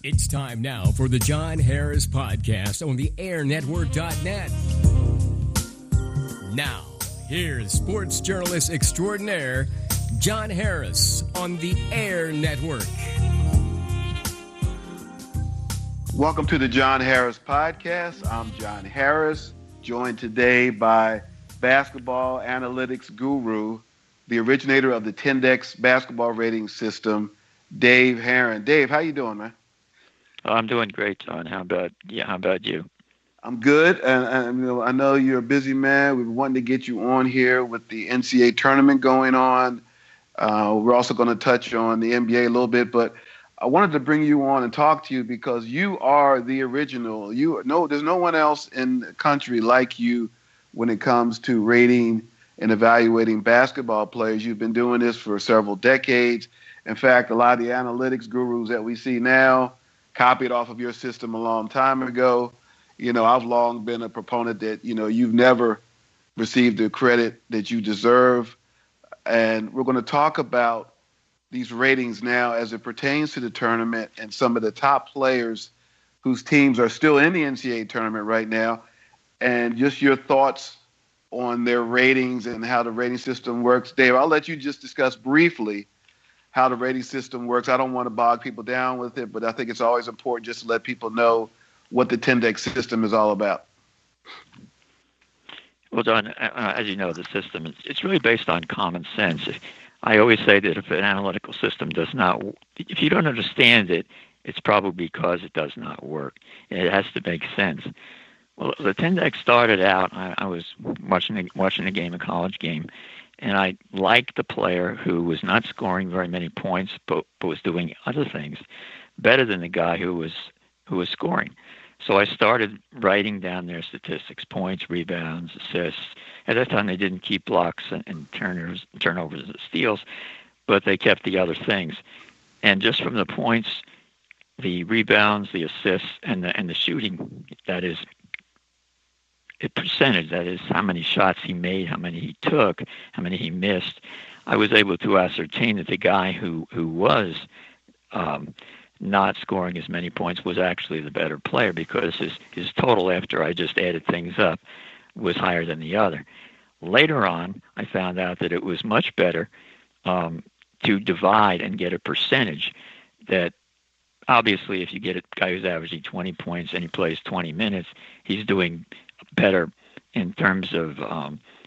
It's time now for the John Harris Podcast on the airnetwork.net. Now, here's sports journalist extraordinaire, John Harris on the Air Network. Welcome to the John Harris Podcast. I'm John Harris, joined today by basketball analytics guru, the originator of the Tendex basketball rating system, Dave Herren. Dave, how you doing, man? Oh, I'm doing great, John. How about you? I'm good, and I know you're a busy man. We've been wanting to get you on here with the NCAA tournament going on. We're also going to touch on the NBA a little bit, but I wanted to bring you on and talk to you because you are the original. There's no one else in the country like you when it comes to rating and evaluating basketball players. You've been doing this for several decades. In fact, a lot of the analytics gurus that we see now copied off of your system a long time ago. I've long been a proponent that, you've never received the credit that you deserve. And we're going to talk about these ratings now as it pertains to the tournament and some of the top players whose teams are still in the NCAA tournament right now, and just your thoughts on their ratings and how the rating system works. Dave, I'll let you just discuss briefly how the rating system works. I don't want to bog people down with it, but I think it's always important just to let people know what the Tendex system is all about. Well, John, as you know, the system, it's really based on common sense. I always say that if an analytical system if you don't understand it, it's probably because it does not work. It has to make sense. Well, the Tendex started out, I was watching a game, a college game, and I liked the player who was not scoring very many points, but was doing other things better than the guy who was scoring. So I started writing down their statistics: points, rebounds, assists. At that time, they didn't keep blocks and turnovers and steals, but they kept the other things. And just from the points, the rebounds, the assists, and the shooting, that is a percentage, that is how many shots he made, how many he took, how many he missed, I was able to ascertain that the guy who was not scoring as many points was actually the better player, because his total, after I just added things up, was higher than the other. Later on, I found out that it was much better to divide and get a percentage. That obviously, if you get a guy who's averaging 20 points and he plays 20 minutes, he's doing better in terms of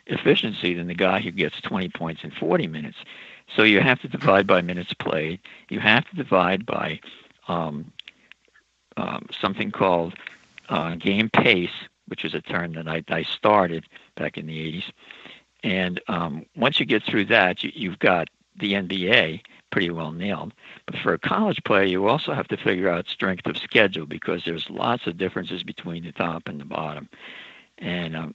efficiency than the guy who gets 20 points in 40 minutes. So you have to divide by minutes played. You have to divide by something called game pace, which is a term that I started back in the 80s. And once you get through that, you've got the NBA pretty well nailed. But for a college player, you also have to figure out strength of schedule, because there's lots of differences between the top and the bottom. And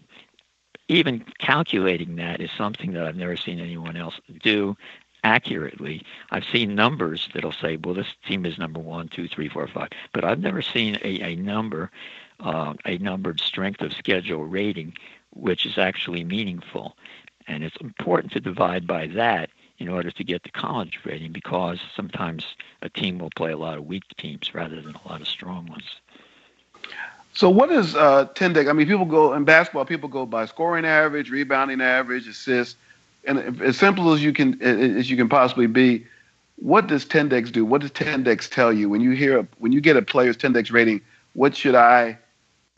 even calculating that is something that I've never seen anyone else do accurately. I've seen numbers that'll say, well, this team is number 1, 2, 3, 4, 5. But I've never seen a numbered strength of schedule rating, which is actually meaningful. And it's important to divide by that in order to get the college rating, because sometimes a team will play a lot of weak teams rather than a lot of strong ones. So what is Tendex? I mean, people go in basketball, people go by scoring average, rebounding average, assists, and as simple as you can possibly be. What does Tendex do? What does Tendex tell you when you get a player's Tendex rating? What should I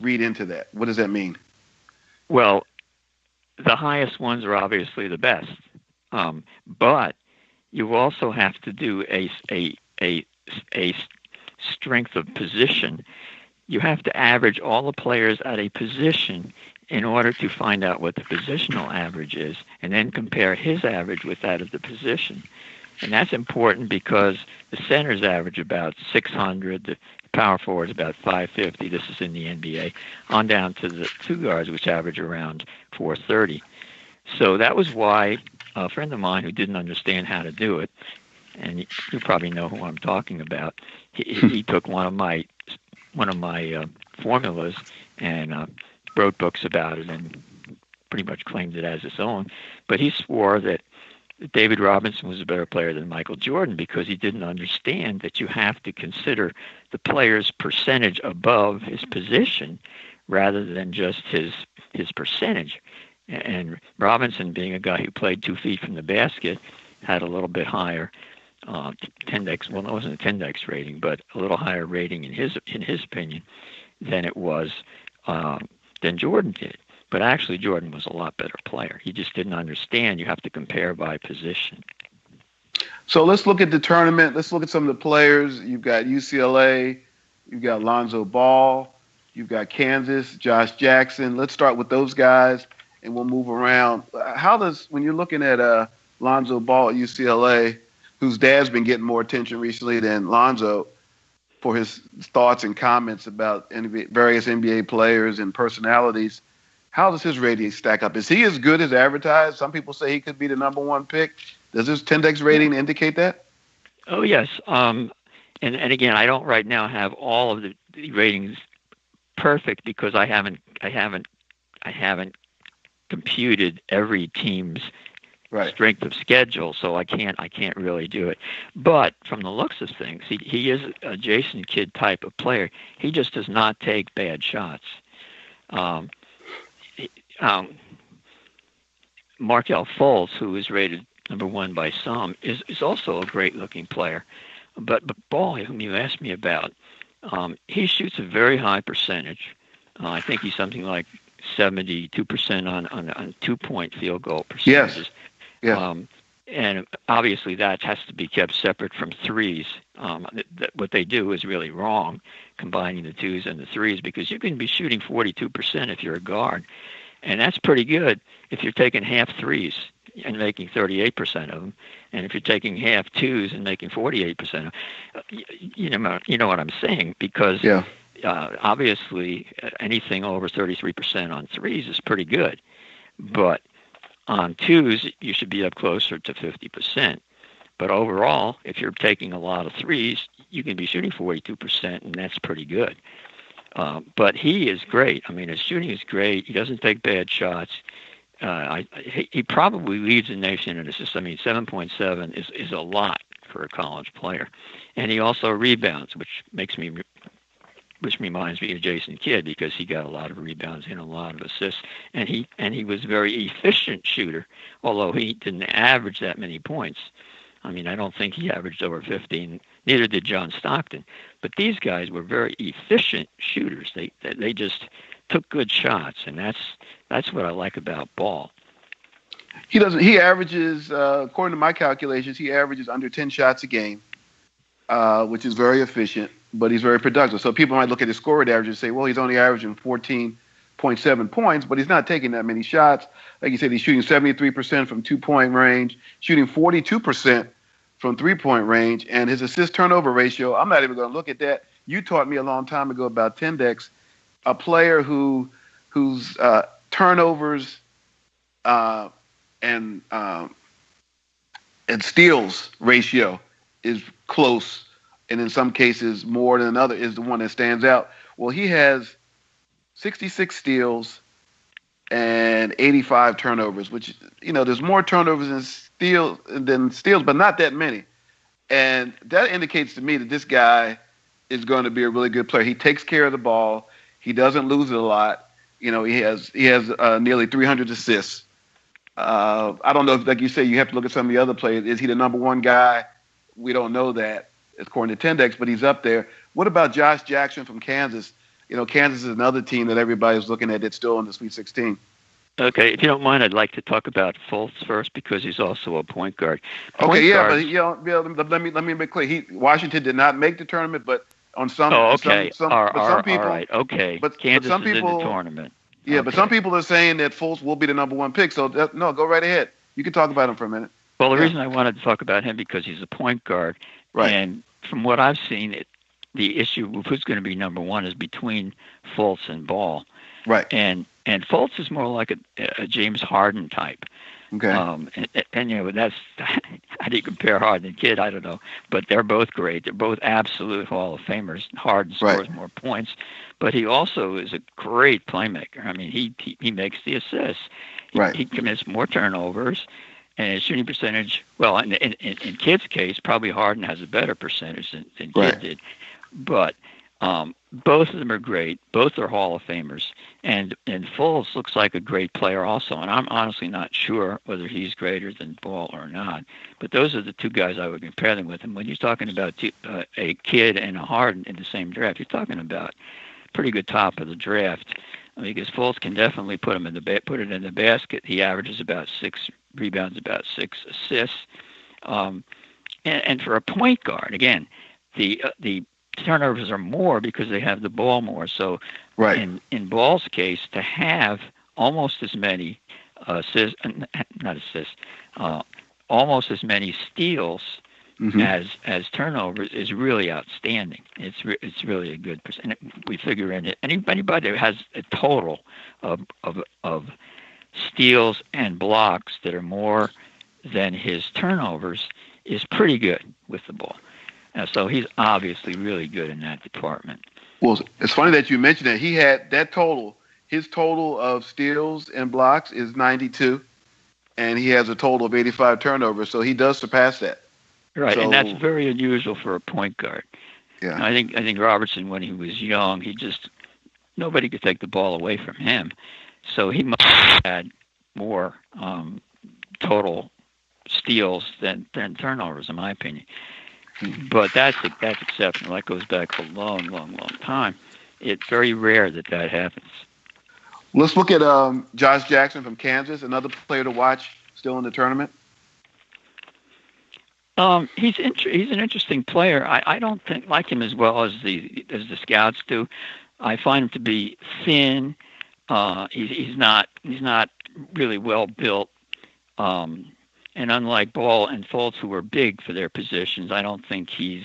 read into that? What does that mean? Well, the highest ones are obviously the best, but you also have to do a strength of position. You have to average all the players at a position in order to find out what the positional average is, and then compare his average with that of the position. And that's important because the centers average about 600, the power forward is about 550. This is in the NBA, on down to the two guards, which average around 430. So that was why a friend of mine who didn't understand how to do it, and you probably know who I'm talking about, he took one of my formulas and wrote books about it and pretty much claimed it as his own. But he swore that David Robinson was a better player than Michael Jordan because he didn't understand that you have to consider the player's percentage above his position rather than just his percentage. And Robinson, being a guy who played 2 feet from the basket, had a little bit higher Tendex. Well, it wasn't a Tendex rating, but a little higher rating in his opinion than it was than Jordan did. But actually, Jordan was a lot better player. He just didn't understand. You have to compare by position. So let's look at the tournament. Let's look at some of the players. You've got UCLA. You've got Lonzo Ball. You've got Kansas, Josh Jackson. Let's start with those guys, and we'll move around. When you're looking at Lonzo Ball at UCLA, whose dad's been getting more attention recently than Lonzo for his thoughts and comments about various NBA players and personalities, how does his rating stack up? Is he as good as advertised? Some people say he could be the number one pick. Does his Tendex rating indicate that? Oh, yes. And again, I don't right now have all of the ratings perfect because I haven't computed every team's strength of schedule, so I can't really do it. But from the looks of things, he is a Jason Kidd type of player. He just does not take bad shots. Markelle Fultz, who is rated number one by some, is also a great-looking player. But Ball, whom you asked me about, he shoots a very high percentage. I think he's something like 72% on two-point field goal percentages. Yes. And obviously that has to be kept separate from threes. What they do is really wrong, combining the twos and the threes, because you can be shooting 42% if you're a guard. And that's pretty good if you're taking half threes and making 38% of them. And if you're taking half twos and making 48% of them, you know what I'm saying, because obviously anything over 33% on threes is pretty good. But on twos, you should be up closer to 50%. But overall, if you're taking a lot of threes, you can be shooting 42%, and that's pretty good. But he is great. I mean, his shooting is great. He doesn't take bad shots. He probably leads the nation in assists. I mean, 7.7 is a lot for a college player. And he also rebounds, which reminds me of Jason Kidd, because he got a lot of rebounds and a lot of assists. And he was a very efficient shooter, although he didn't average that many points. I mean, I don't think he averaged over 15. Neither did John Stockton. But these guys were very efficient shooters. They just took good shots, and that's what I like about Ball. He averages, according to my calculations, he averages under 10 shots a game, which is very efficient, but he's very productive. So people might look at his scoring average and say, well, he's only averaging 14.7 points, but he's not taking that many shots. Like you said, he's shooting 73% from two-point range, shooting 42% from three-point range, and his assist-turnover ratio, I'm not even going to look at that. You taught me a long time ago about Tendex, a player whose turnovers and steals ratio is close, and in some cases more than another, is the one that stands out. Well, he has 66 steals and 85 turnovers, which, there's more turnovers than steals, but not that many. And that indicates to me that this guy is going to be a really good player. He takes care of the ball. He doesn't lose it a lot. He has nearly 300 assists. I don't know if, like you say, you have to look at some of the other players. Is he the number one guy? We don't know that, according to Tendex, but he's up there. What about Josh Jackson from Kansas? Kansas is another team that everybody's looking at that's still in the Sweet 16. Okay, if you don't mind, I'd like to talk about Fultz first, because he's also a point guard. Let me make clear. Washington did not make the tournament, but on some. Oh, okay. Some people, all right. Okay. But Kansas some people, is in the tournament. Yeah, okay. But some people are saying that Fultz will be the number one pick. So no, go right ahead. You can talk about him for a minute. Well, the reason I wanted to talk about him because he's a point guard, right? And from what I've seen, the issue of who's going to be number one is between Fultz and Ball, right? And Fultz is more like a James Harden type. Okay. And that's how do you compare Harden and Kidd? I don't know, but they're both great. They're both absolute Hall of Famers. Harden scores more points, but he also is a great playmaker. I mean, he makes the assists. He commits more turnovers, and his shooting percentage, well, in Kidd's case, probably Harden has a better percentage than Right. Kidd did. But both of them are great. Both are Hall of Famers. And Fultz looks like a great player also. And I'm honestly not sure whether he's greater than Ball or not. But those are the two guys I would compare them with. And when you're talking about a Kidd and a Harden in the same draft, you're talking about pretty good top of the draft. Because Fultz can definitely put it in the basket. He averages about 6 rebounds, about 6 assists. And for a point guard, again, the turnovers are more because they have the ball more. So Right. in Ball's case, to have almost as many almost as many steals as turnovers is really outstanding. It's really a good percent. We figure in it. Anybody who has a total of steals and blocks that are more than his turnovers is pretty good with the ball. So he's obviously really good in that department. Well, it's funny that you mentioned that. He had that total. His total of steals and blocks is 92, and he has a total of 85 turnovers. So he does surpass that. Right, and that's very unusual for a point guard. Yeah. I think Robertson, when he was young, nobody could take the ball away from him. So he must have had more total steals than turnovers, in my opinion. But that's exceptional. That goes back a long, long, long time. It's very rare that happens. Let's look at Josh Jackson from Kansas, another player to watch still in the tournament. He's an interesting player. I don't like him as well as the scouts do. I find him to be thin. He's not really well built. And unlike Ball and Fultz, who are big for their positions, I don't think he's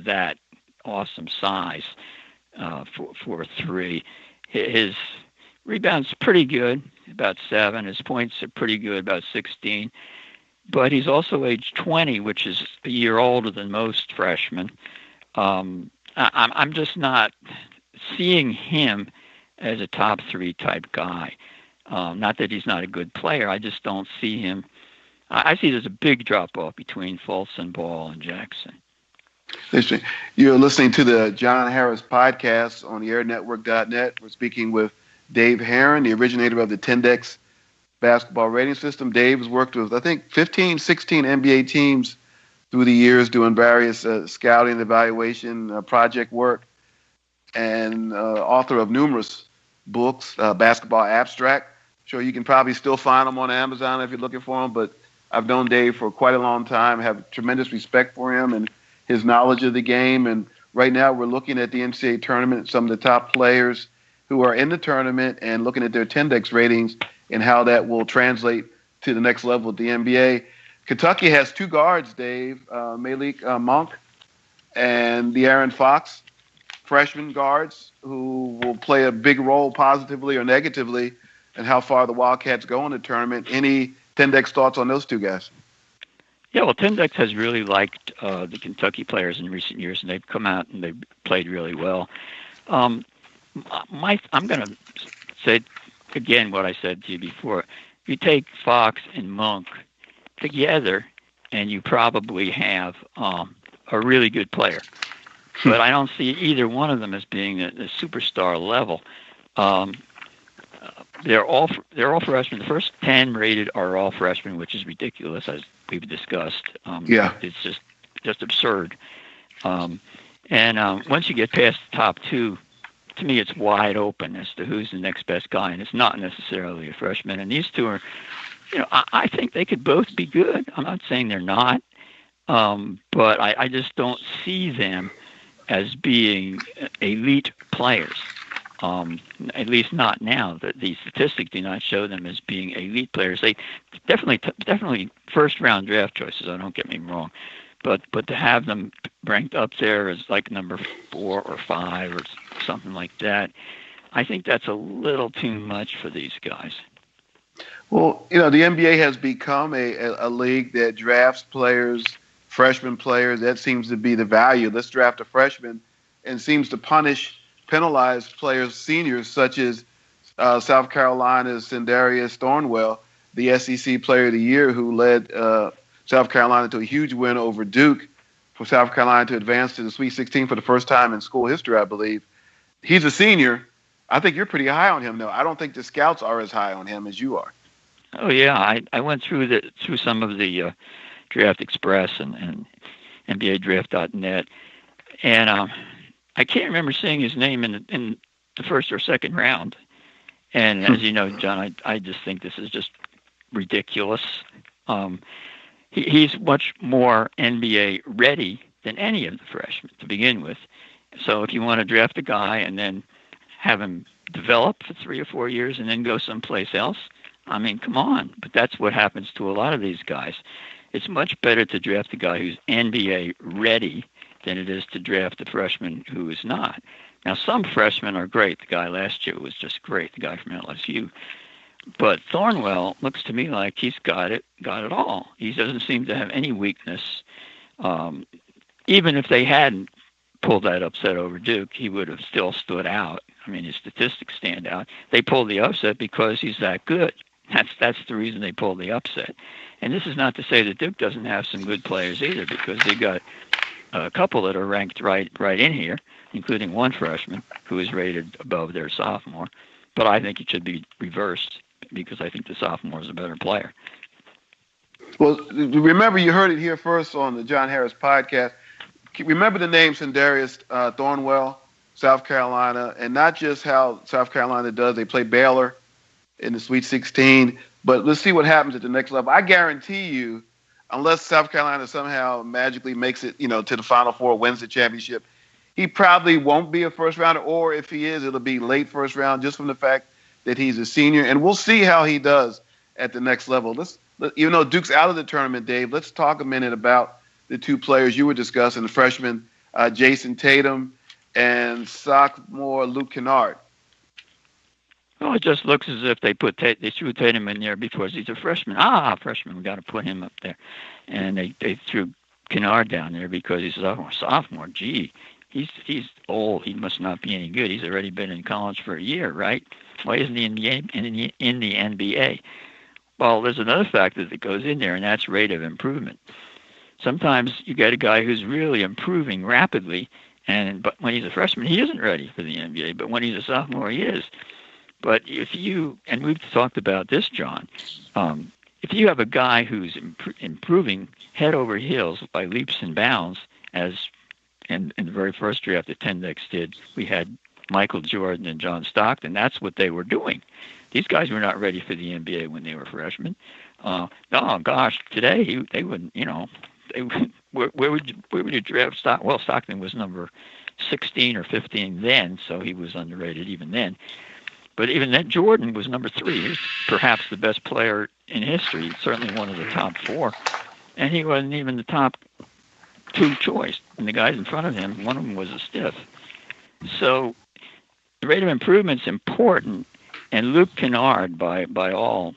that awesome size for 3. His rebounds pretty good, about 7. His points are pretty good, about 16. But he's also age 20, which is a year older than most freshmen. I'm just not seeing him as a top 3 type guy. Not that he's not a good player. I just don't see him. I see there's a big drop-off between Fultz and Ball and Jackson. You're listening to the John Harris podcast on the airnetwork.net. We're speaking with Dave Herren, the originator of the Tendex basketball rating system. Dave has worked with, I think, 15, 16 NBA teams through the years doing various scouting, evaluation, project work, and author of numerous books, Basketball Abstract. Sure, you can probably still find them on Amazon if you're looking for them, but I've known Dave for quite a long time, have tremendous respect for him and his knowledge of the game. And right now we're looking at the NCAA tournament, some of the top players who are in the tournament and looking at their Tendex ratings and how that will translate to the next level of the NBA. Kentucky has 2 guards, Dave, Malik Monk and De'Aaron Fox, freshman guards who will play a big role positively or negatively in how far the Wildcats go in the tournament. Any Tendex thoughts on those 2 guys? Yeah, well, Tendex has really liked the Kentucky players in recent years, and they've come out and they've played really well. I'm going to say again what I said to you before. You take Fox and Monk together, and you probably have a really good player. But I don't see either one of them as being the superstar level. They're all freshmen. The first 10 rated are all freshmen, which is ridiculous, as we've discussed. It's just absurd. And once you get past the top 2, to me, it's wide open as to who's the next best guy, and it's not necessarily a freshman. And these 2 are, I think they could both be good. I'm not saying they're not, but I just don't see them as being elite players. At least not now. The statistics do not show them as being elite players. They definitely first-round draft choices. Don't get me wrong, but to have them ranked up there as like number 4 or 5 or something like that, I think that's a little too much for these guys. Well, the NBA has become a league that drafts players, freshman players. That seems to be the value. Let's draft a freshman, and seems to penalize players, seniors, such as South Carolina's Sendarius Thornwell. the SEC Player of the Year, who led South Carolina to a huge win over Duke, for South Carolina to advance to the Sweet 16 for the first time in school history, I believe. He's a senior. I think you're pretty high on him, though. I don't think the scouts are as high on him as you are. Oh yeah, I went through some of the Draft Express and NBADraft.net, and I can't remember seeing his name in the first or second round. And as you know, John, I just think this is just ridiculous. He's much more NBA ready than any of the freshmen to begin with. So if you want to draft a guy and then have him develop for 3 or 4 years and then go someplace else, I mean, come on. But that's what happens to a lot of these guys. It's much better to draft a guy who's NBA ready than it is to draft a freshman who is not. Now, some freshmen are great. The guy last year was just great, the guy from LSU. But Thornwell looks to me like he's got it all. He doesn't seem to have any weakness. Even if they hadn't pulled that upset over Duke, he would have still stood out. I mean, his statistics stand out. They pulled the upset because he's that good. That's the reason they pulled the upset. And this is not to say that Duke doesn't have some good players either, because they got a couple that are ranked right in here, including one freshman who is rated above their sophomore. But I think it should be reversed, because I think the sophomore is a better player. Well, remember, you heard it here first on the John Harris podcast. Remember the name Sindarius Thornwell, South Carolina, and not just how South Carolina does. They play Baylor in the Sweet 16, but let's see what happens at the next level. I guarantee you, unless South Carolina somehow magically makes it, to the Final Four, wins the championship, he probably won't be a first rounder, or if he is, it'll be late first round, just from the fact that he's a senior. And we'll see how he does at the next level. Even though Duke's out of the tournament, Dave, let's talk a minute about the two players you were discussing, the freshman Jason Tatum and sophomore Luke Kennard. Well, it just looks as if they threw Tatum in there because he's a freshman. Freshman, we got to put him up there. And they threw Kennard down there because he's a sophomore. Gee, he's old. He must not be any good. He's already been in college for a year, right? Why isn't he in the NBA? Well, there's another factor that goes in there, and that's rate of improvement. Sometimes you get a guy who's really improving rapidly, but when he's a freshman, he isn't ready for the NBA. But when he's a sophomore, he is. But and we've talked about this, John, if you have a guy who's improving head over heels by leaps and bounds, as in the very first draft that Tendex did, we had Michael Jordan and John Stockton. That's what they were doing. These guys were not ready for the NBA when they were freshmen. Today they wouldn't. Where would you draft Stockton? Well, Stockton was number 16 or 15 then, so he was underrated even then. But even then, Jordan was number 3. He was perhaps the best player in history, certainly one of the top 4. And he wasn't even the top 2 choice. And the guys in front of him, one of them was a stiff. So the rate of improvement's important. And Luke Kennard, by all,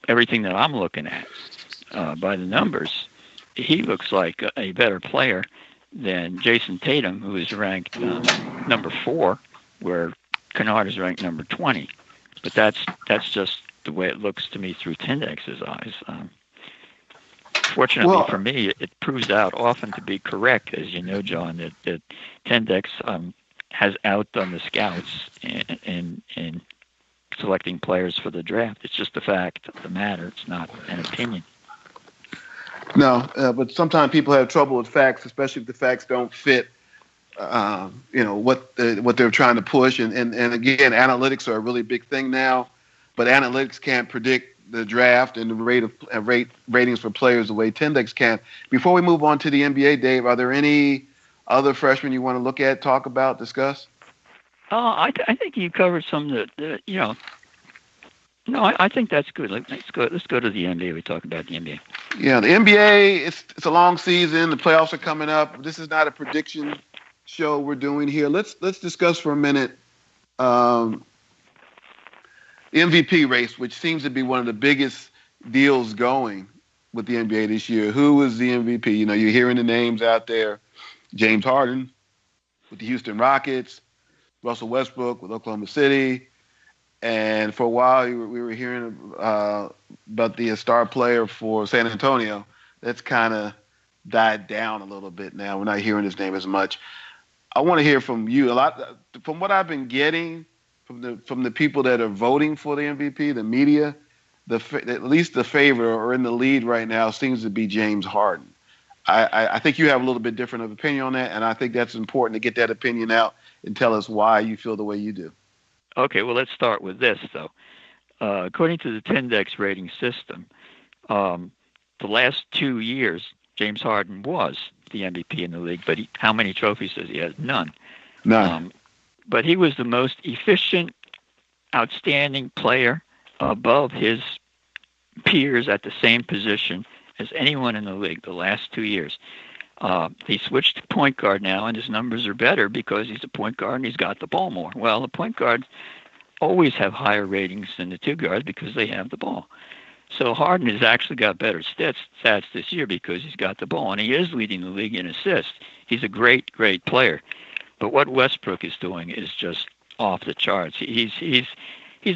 everything that I'm looking at, by the numbers, he looks like a better player than Jason Tatum, who is ranked number 4, where Kennard is ranked number 20. But that's just the way it looks to me through Tendex's eyes. Fortunately for me, it proves out often to be correct, as you know, John, that Tendex has outdone the scouts in selecting players for the draft. It's just a fact of the matter. It's not an opinion. No, but sometimes people have trouble with facts, especially if the facts don't fit what they're trying to push. And again, analytics are a really big thing now, but analytics can't predict the draft and the ratings for players the way Tendex can. Before we move on to the NBA, Dave, are there any other freshmen you want to look at, talk about, discuss? I think you covered some that No, I think that's good. Let's go to the NBA. We talk about the NBA. Yeah, the NBA. It's a long season. The playoffs are coming up. This is not a prediction show we're doing here. Let's discuss for a minute the MVP race, which seems to be one of the biggest deals going with the NBA this year. Who is the MVP? You're hearing the names out there: James Harden with the Houston Rockets, Russell Westbrook with Oklahoma City, And for a while, we were hearing about the star player for San Antonio. That's kind of died down a little bit now. We're not hearing his name as much. I want to hear from you a lot. From what I've been getting from the people that are voting for the MVP, the media, at least the favorite or in the lead right now seems to be James Harden. I think you have a little bit different of opinion on that, and I think that's important to get that opinion out and tell us why you feel the way you do. Okay, well, let's start with this, though. According to the Tendex rating system, the last 2 years, James Harden was the MVP in the league, but how many trophies does he have? None. None. But he was the most efficient, outstanding player above his peers at the same position as anyone in the league the last 2 years. He switched to point guard now, and his numbers are better because he's a point guard and he's got the ball more. Well, the point guards always have higher ratings than the two guards because they have the ball. So Harden has actually got better stats this year because he's got the ball, and he is leading the league in assists. He's a great, great player. But what Westbrook is doing is just off the charts. He's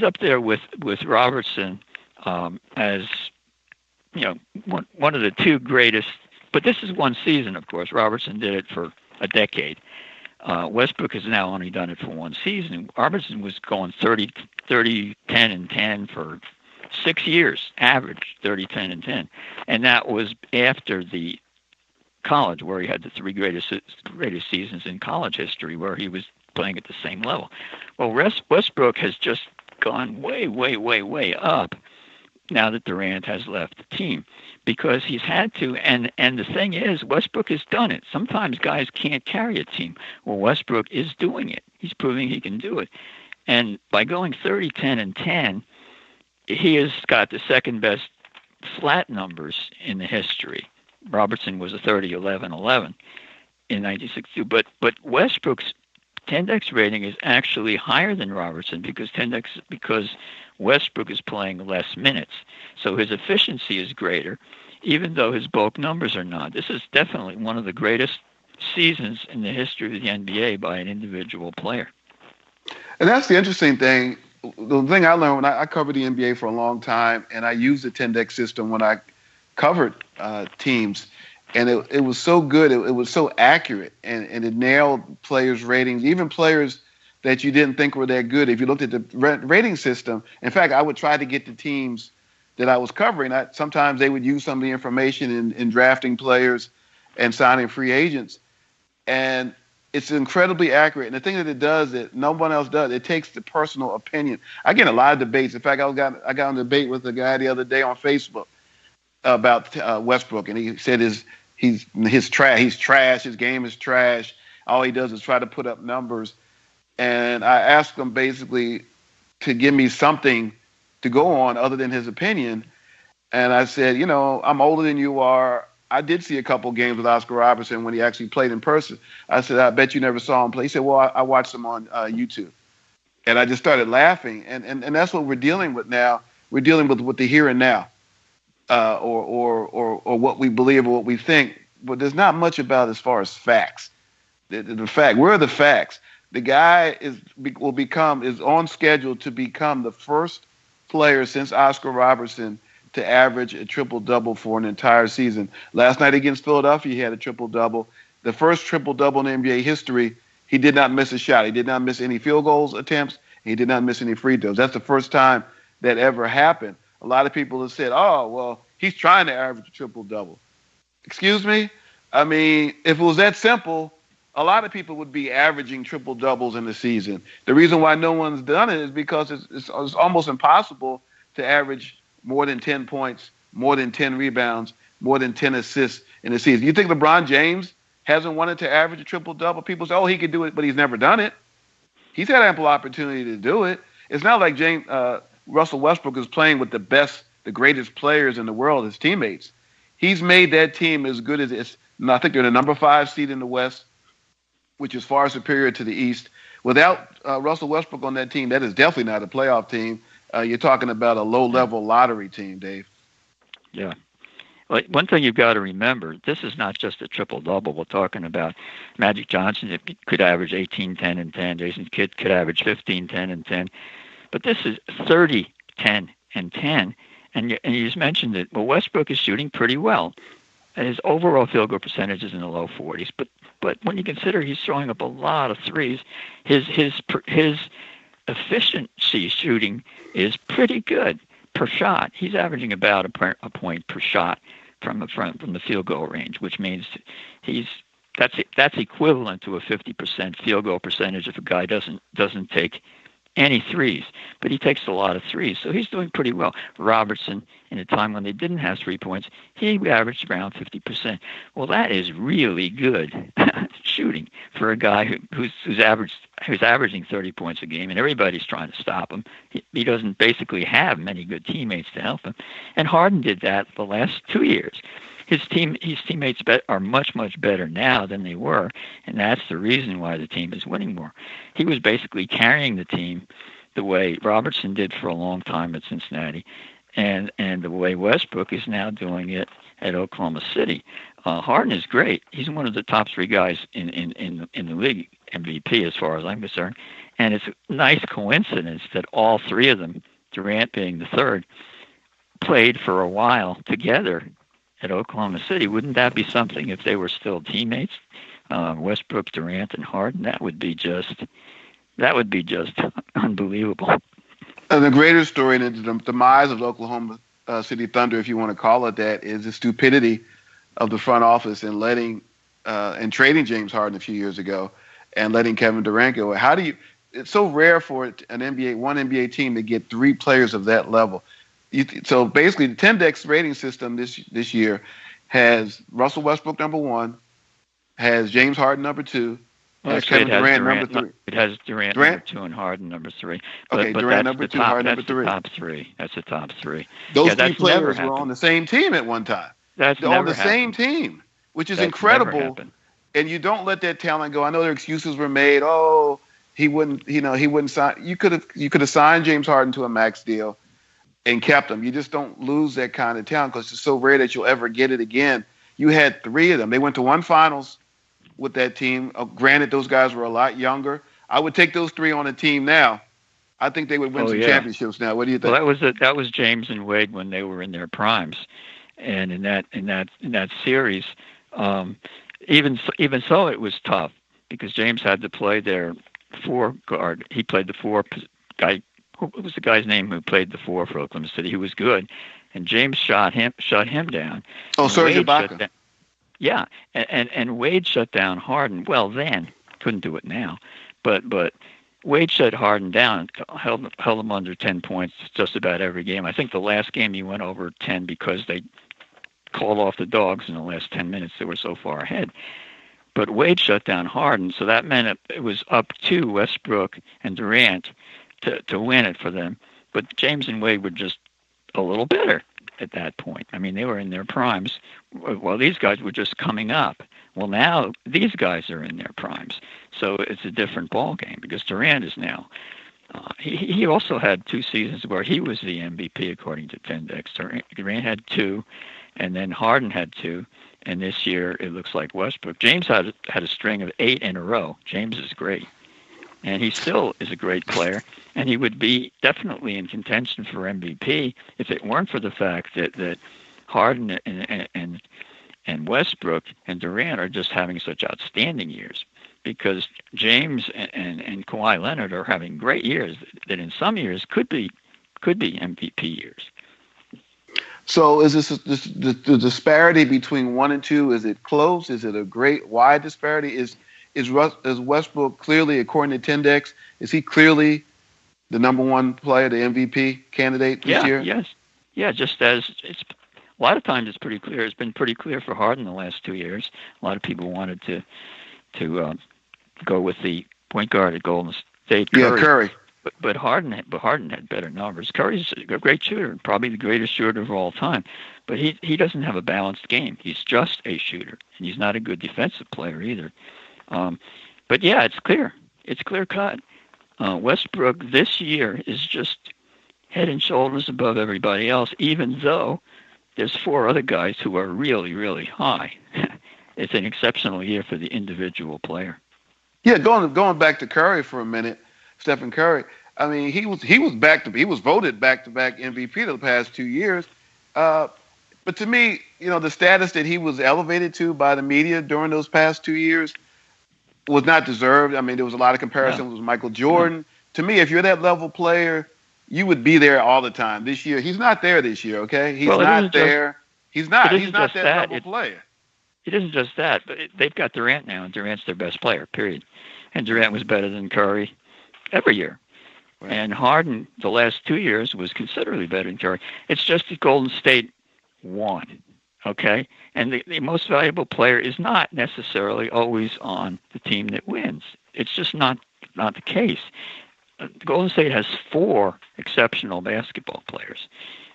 up there with Robertson as one of the two greatest. But this is one season, of course. Robertson did it for a decade. Westbrook has now only done it for one season. Robertson was going 30, 10, and 10 for 6 years, average 30, 10, and 10. And that was after the college, where he had the three greatest seasons in college history, where he was playing at the same level. Well, Westbrook has just gone way, way, way, way up now that Durant has left the team, because he's had to. And the thing is, Westbrook has done it. Sometimes guys can't carry a team. Well, Westbrook is doing it. He's proving he can do it. And by going 30, 10, and 10, he has got the second best flat numbers in the history. Robertson was a 30, 11, 11 in 1962. But Westbrook's Tendex rating is actually higher than Robertson because Westbrook is playing less minutes. So his efficiency is greater, even though his bulk numbers are not. This is definitely one of the greatest seasons in the history of the NBA by an individual player. And that's the interesting thing. The thing I learned when I covered the NBA for a long time, and I used the Tendex system when I covered teams, and it was so good. It was so accurate, and it nailed players' ratings, even players that you didn't think were that good. If you looked at the rating system, in fact, I would try to get the teams that I was covering. Sometimes they would use some of the information in drafting players and signing free agents, and it's incredibly accurate. And the thing that it does that no one else does, it takes the personal opinion. I get a lot of debates. In fact, I got on a debate with a guy the other day on Facebook about Westbrook, and he said he's trash. His game is trash. All he does is try to put up numbers. And I asked him basically to give me something to go on other than his opinion. And I said, I'm older than you are. I did see a couple games with Oscar Robertson when he actually played in person. I said, I bet you never saw him play. He said, well, I watched him on YouTube. And I just started laughing. And that's what we're dealing with now. We're dealing with the here and now, or what we believe or what we think. But there's not much about as far as facts. Where are the facts? The guy is on schedule to become the first player since Oscar Robertson to average a triple-double for an entire season. Last night against Philadelphia, he had a triple-double. The first triple-double in NBA history, he did not miss a shot. He did not miss any field goals attempts. He did not miss any free throws. That's the first time that ever happened. A lot of people have said, oh, well, he's trying to average a triple-double. Excuse me? I mean, if it was that simple, a lot of people would be averaging triple-doubles in the season. The reason why no one's done it is because it's almost impossible to average more than 10 points, more than 10 rebounds, more than 10 assists in the season. You think LeBron James hasn't wanted to average a triple-double? People say, oh, he could do it, but he's never done it. He's had ample opportunity to do it. It's not like Russell Westbrook is playing with the greatest players in the world, his teammates. He's made that team as good as it's. I think they're the number 5 seed in the West, which is far superior to the East. Without Russell Westbrook on that team, that is definitely not a playoff team. You're talking about a low-level lottery team, Dave. Yeah. Well, one thing you've got to remember, this is not just a triple-double. We're talking about Magic Johnson could average 18, 10, and 10. Jason Kidd could average 15, 10, and 10. But this is 30, 10, and 10. And you just mentioned that, well, Westbrook is shooting pretty well. And his overall field goal percentage is in the low 40s. But when you consider he's throwing up a lot of threes, his efficiency shooting is pretty good per shot. He's averaging about a point per shot from the field goal range, which means that's equivalent to a 50% field goal percentage if a guy doesn't take any threes, but he takes a lot of threes, so he's doing pretty well. Robertson, in a time when they didn't have 3 points, he averaged around 50%. Well, that is really good shooting for a guy who's averaging 30 points a game, and everybody's trying to stop him. He doesn't basically have many good teammates to help him, and Harden did that the last 2 years. His teammates are much, much better now than they were, and that's the reason why the team is winning more. He was basically carrying the team the way Robertson did for a long time at Cincinnati, and the way Westbrook is now doing it at Oklahoma City. Harden is great. He's one of the top 3 guys in the league MVP as far as I'm concerned, and it's a nice coincidence that all 3 of them, Durant being the third, played for a while together at Oklahoma City. Wouldn't that be something if they were still teammates? Westbrook, Durant, and Harden. That would be just unbelievable. And the greater story in the demise of the Oklahoma City Thunder, if you want to call it that, is the stupidity of the front office in letting and trading James Harden a few years ago and letting Kevin Durant go. It's so rare for one NBA team to get 3 players of that level. So basically, the Tendex rating system this year has Russell Westbrook number 1, has James Harden number 2, has Kevin Durant number 3. It has Durant number 2 and Harden number 3. But Durant number 2, Harden number 3. Top 3. That's the top 3. Those 3 players were on the same team at one time. They're on the same team, which is incredible. And you don't let that talent go. I know their excuses were made. Oh, he wouldn't sign. You could have signed James Harden to a max deal and kept him. You just don't lose that kind of talent because it's so rare that you'll ever get it again. You had 3 of them. They went to 1 finals with that team. Granted, those guys were a lot younger. I would take those 3 on a team now. I think they would win some championships now. What do you think? Well, that was James and Wade when they were in their primes, and in that series, even so, it was tough because James had to play their 4 guard. He played the 4 guy. What was the guy's name who played the 4 for Oklahoma City? He was good, and James shut him down. Oh, Serge Ibaka. Yeah, and Wade shut down Harden. Well, then couldn't do it now, but Wade shut Harden down, held him under 10 points just about every game. I think the last game he went over 10 because they called off the dogs in the last 10 minutes. They were so far ahead. But Wade shut down Harden, so that meant it was up to Westbrook and Durant to win it for them. But James and Wade were just a little better at that point. I mean, they were in their primes while these guys were just coming up. Well, now these guys are in their primes. So it's a different ball game because Durant is now. He also had 2 seasons where he was the MVP according to Tendex. Durant had 2, and then Harden had 2. And this year it looks like Westbrook. James had a string of 8 in a row. James is great. And he still is a great player, and he would be definitely in contention for MVP if it weren't for the fact that Harden and Westbrook and Durant are just having such outstanding years. Because James and Kawhi Leonard are having great years that in some years could be MVP years. So is this the disparity between 1 and 2? Is it close? Is it a great wide disparity? Is Westbrook clearly, according to Tendex, is he clearly the number 1 player, the MVP candidate this year? Yes. Yeah, just as it's a lot of times it's pretty clear. It's been pretty clear for Harden the last 2 years. A lot of people wanted to go with the point guard at Golden State, Curry. Yeah, Curry. But Harden had better numbers. Curry's a great shooter, probably the greatest shooter of all time. But he doesn't have a balanced game. He's just a shooter, and he's not a good defensive player either. But yeah, it's clear. It's clear cut. Westbrook this year is just head and shoulders above everybody else, even though there's 4 other guys who are really, really high. It's an exceptional year for the individual player. Yeah, going back to Curry for a minute, Stephen Curry. I mean, he was voted back-to-back MVP the past 2 years. But to me, the status that he was elevated to by the media during those past 2 years was not deserved. I mean, there was a lot of comparisons with Michael Jordan. To me, if you're that level player, you would be there all the time. This year, he's not there this year, okay? He's not there. He's not that level player. It isn't just that, but they've got Durant now, and Durant's their best player, period. And Durant was better than Curry every year. Right. And Harden, the last 2 years, was considerably better than Curry. It's just that Golden State won, okay? And the most valuable player is not necessarily always on the team that wins. It's just not the case. Golden State has 4 exceptional basketball players.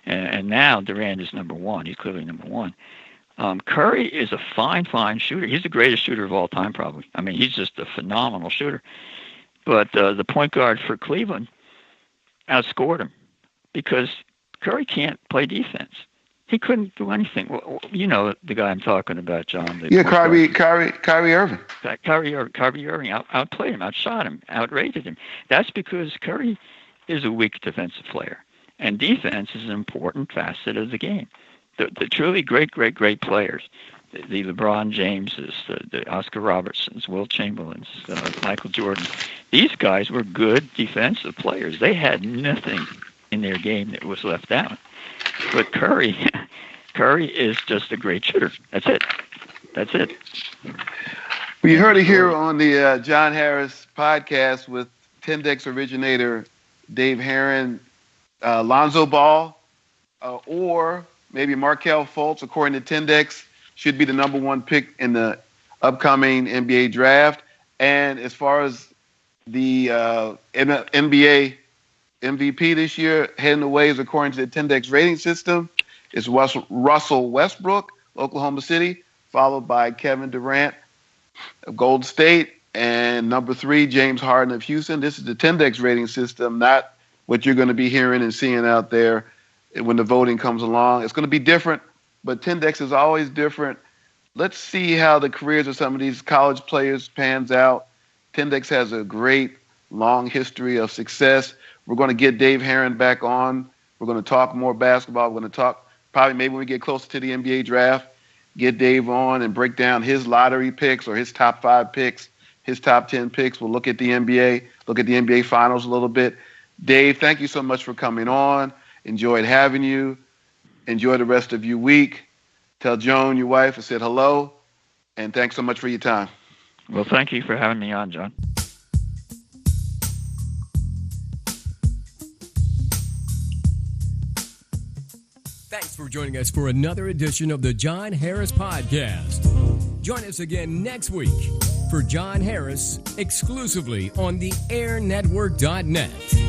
And now Durant is number 1. He's clearly number 1. Curry is a fine shooter. He's the greatest shooter of all time, probably. I mean, he's just a phenomenal shooter. But the point guard for Cleveland outscored him because Curry can't play defense. He couldn't do anything. Well, you know the guy I'm talking about, John. Kyrie Irving. Kyrie Irving outplayed him, outshot him, outrated him. That's because Curry is a weak defensive player, and defense is an important facet of the game. The truly great players, the LeBron Jameses, the Oscar Robertsons, Will Chamberlains, Michael Jordan, these guys were good defensive players. They had nothing in their game that was left out. But Curry is just a great shooter. That's it. Well, you heard it here on the John Harris podcast with Tendex originator Dave Herren, Lonzo Ball, or maybe Markelle Fultz, according to Tendex, should be the number 1 pick in the upcoming NBA draft. And as far as the NBA MVP this year, heading away is according to the Tendex rating system, is Russell Westbrook, Oklahoma City, followed by Kevin Durant of Golden State, and number 3, James Harden of Houston. This is the Tendex rating system, not what you're going to be hearing and seeing out there when the voting comes along. It's going to be different, but Tendex is always different. Let's see how the careers of some of these college players pans out. Tendex has a great long history of success. We're going to get Dave Herren back on. We're going to talk more basketball. We're going to talk probably maybe when we get closer to the NBA draft, get Dave on and break down his lottery picks or his top 5 picks, his top 10 picks. We'll look at the NBA finals a little bit. Dave, thank you so much for coming on. Enjoyed having you. Enjoy the rest of your week. Tell Joan, your wife, I said hello. And thanks so much for your time. Well, thank you for having me on, John. Thanks for joining us for another edition of the John Harris Podcast. Join us again next week for John Harris exclusively on the airnetwork.net.